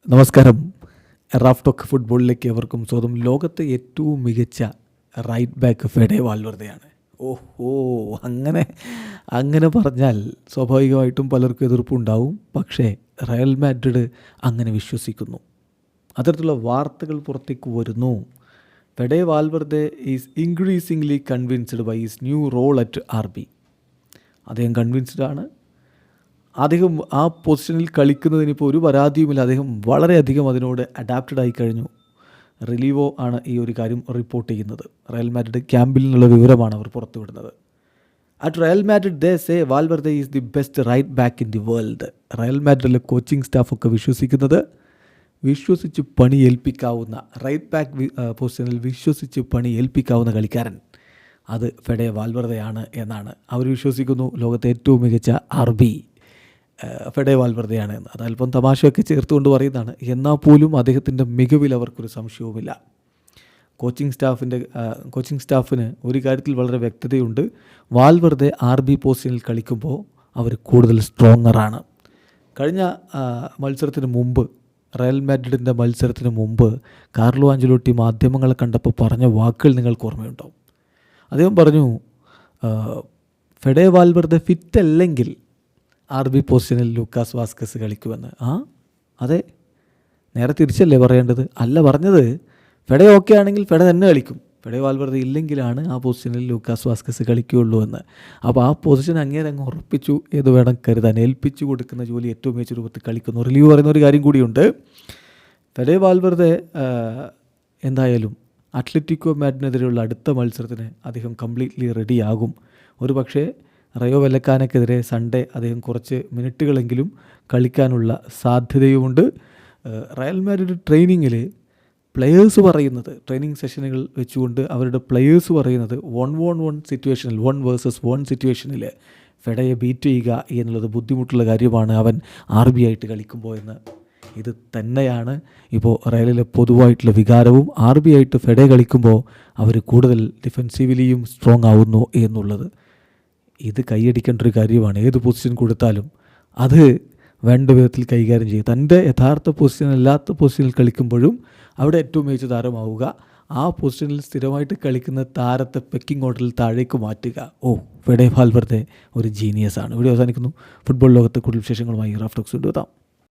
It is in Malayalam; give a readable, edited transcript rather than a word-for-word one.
നമസ്കാരം. റാഫ് ടോക്ക് ഫുട്ബോളിലേക്ക് എവർക്കും സ്വാഗതം. ലോകത്തെ ഏറ്റവും മികച്ച റൈറ്റ് ബാക്ക് ഫെഡെ വാൽവർദെയാണ്. ഓഹോ, അങ്ങനെ അങ്ങനെ പറഞ്ഞാൽ സ്വാഭാവികമായിട്ടും പലർക്കും എതിർപ്പുണ്ടാവും. പക്ഷേ റയൽ മാഡ്രിഡ് അങ്ങനെ വിശ്വസിക്കുന്നു. അത്തരത്തിലുള്ള വാർത്തകൾ പുറത്തേക്ക് വരുന്നു. Fede Valverde is increasingly convinced by his new role at RB. അദ്ദേഹം കൺവിൻസ്ഡ് ആണ്. അദ്ദേഹം ആ പൊസിഷനിൽ കളിക്കുന്നതിനിപ്പോൾ ഒരു പരാതിയുമില്ല. അദ്ദേഹം വളരെയധികം അതിനോട് അഡാപ്റ്റഡ് ആയി കഴിഞ്ഞു. റിലീവോ ആണ് ഈ ഒരു കാര്യം റിപ്പോർട്ട് ചെയ്യുന്നത്. റയൽ മാഡ്രിഡ് ക്യാമ്പിൽ നിന്നുള്ള വിവരമാണ് അവർ പുറത്തുവിടുന്നത്. At Real Madrid they say Valverde is the best right back in the world. Real മാഡ്രിഡിലെ കോച്ചിങ് സ്റ്റാഫൊക്കെ വിശ്വസിച്ച് പണി ഏൽപ്പിക്കാവുന്ന റൈറ്റ് ബാക്ക് പൊസിഷനിൽ വിശ്വസിച്ച് പണി ഏൽപ്പിക്കാവുന്ന കളിക്കാരൻ അത് ഫെഡെ വാൽവർദെയാണ് എന്നാണ് അവർ വിശ്വസിക്കുന്നു. ലോകത്തെ ഏറ്റവും മികച്ച RB ഫെഡെ വാൽവർദെയാണ് എന്ന്. അതല്പം തമാശയൊക്കെ ചേർത്തുകൊണ്ട് പറയുന്നതാണ്. എന്നാൽ പോലും അദ്ദേഹത്തിൻ്റെ മികവിൽ അവർക്കൊരു സംശയവുമില്ല. കോച്ചിങ് സ്റ്റാഫിന് ഒരു കാര്യത്തിൽ വളരെ വ്യക്തതയുണ്ട്. വാൽവർദെ RB പൊസിഷനിൽ കളിക്കുമ്പോൾ അവർ കൂടുതൽ സ്ട്രോങ്ങറാണ്. കഴിഞ്ഞ മത്സരത്തിന് മുമ്പ്, റയൽ മാഡ്രിഡിൻ്റെ മത്സരത്തിന് മുമ്പ് കാർലോ ആഞ്ചലോട്ടി മാധ്യമങ്ങളെ കണ്ടപ്പോൾ പറഞ്ഞ വാക്കുകൾ നിങ്ങൾക്ക് ഓർമ്മയുണ്ടോ? അദ്ദേഹം പറഞ്ഞു, ഫെഡെ വാൽവർദെ ഫിറ്റ് അല്ലെങ്കിൽ RB പൊസിഷനിൽ ലൂക്കാസ് വാസ്കസ് കളിക്കുമെന്ന്. അതെ, നേരെ തിരിച്ചല്ലേ പറയേണ്ടത്? അല്ല പറഞ്ഞത്, ഫെഡെ ഓക്കെ ആണെങ്കിൽ ഫെഡെ തന്നെ കളിക്കും. ഫെഡെ വാൽവർദെ ഇല്ലെങ്കിലാണ് ആ പൊസിഷനിൽ ലൂക്കാസ് വാസ്കസ് കളിക്കുകയുള്ളൂ എന്ന്. അപ്പോൾ ആ പൊസിഷൻ അങ്ങ് ഉറപ്പിച്ചു എന്ന് വേണം കരുതാൻ. ഏൽപ്പിച്ചു കൊടുക്കുന്ന ജോലി ഏറ്റവും മികച്ച രൂപത്തിൽ കളിക്കുന്നു. റിലീവ് പറയുന്ന ഒരു കാര്യം കൂടിയുണ്ട്. ഫെഡെ വാൽവർദെ എന്തായാലും അത്ലറ്റിക്കോ മാഡ്രിഡിനെതിരെയുള്ള അടുത്ത മത്സരത്തിന് അദ്ദേഹം കംപ്ലീറ്റ്ലി റെഡിയാകും. ഒരു പക്ഷേ റയോ വെല്ലക്കാനക്കെതിരെ സൺഡേ അദ്ദേഹം കുറച്ച് മിനിറ്റുകളെങ്കിലും കളിക്കാനുള്ള സാധ്യതയുമുണ്ട്. റയൽ മാഡ്രിഡ് ട്രെയിനിങ്ങിൽ ട്രെയിനിങ് സെഷനുകൾ വെച്ചുകൊണ്ട് അവരുടെ പ്ലെയേഴ്സ് പറയുന്നത് 1v1 സിറ്റുവേഷനിൽ 1 vs 1 സിറ്റുവേഷനിൽ ഫെഡയെ ബീറ്റ് ചെയ്യുക എന്നുള്ളത് ബുദ്ധിമുട്ടുള്ള കാര്യമാണ് അവൻ RB ആയിട്ട് കളിക്കുമ്പോൾ എന്ന്. ഇത് തന്നെയാണ് ഇപ്പോൾ റയലിലെ പൊതുവായിട്ടുള്ള വികാരവും. RB ആയിട്ട് ഫെഡെ കളിക്കുമ്പോൾ അവർ കൂടുതൽ ഡിഫെൻസീവ്ലിയും സ്ട്രോങ് ആവുന്നു എന്നുള്ളത്. ഇത് കൈയടിക്കേണ്ട ഒരു കാര്യമാണ്. ഏത് പൊസിഷൻ കൊടുത്താലും അത് വേണ്ട വിധത്തിൽ കൈകാര്യം ചെയ്യുക. തൻ്റെ യഥാർത്ഥ പൊസിഷൻ അല്ലാത്ത പൊസിഷനിൽ കളിക്കുമ്പോഴും അവിടെ ഏറ്റവും മികച്ച താരമാവുക. ആ പൊസിഷനിൽ സ്ഥിരമായിട്ട് കളിക്കുന്ന താരത്തെ പെക്കിംഗ് ഓർഡറിൽ താഴേക്ക് മാറ്റുക. ഫെഡെ വാൽവർദെ ഒരു ജീനിയസ് ആണ്. വീഡിയോ അവസാനിക്കുന്നു. ഫുട്ബോൾ ലോകത്തെ കൂടുതൽ വിശേഷങ്ങളുമായി റാഫ് ടോക്സ് കൊണ്ടുവെത്താം.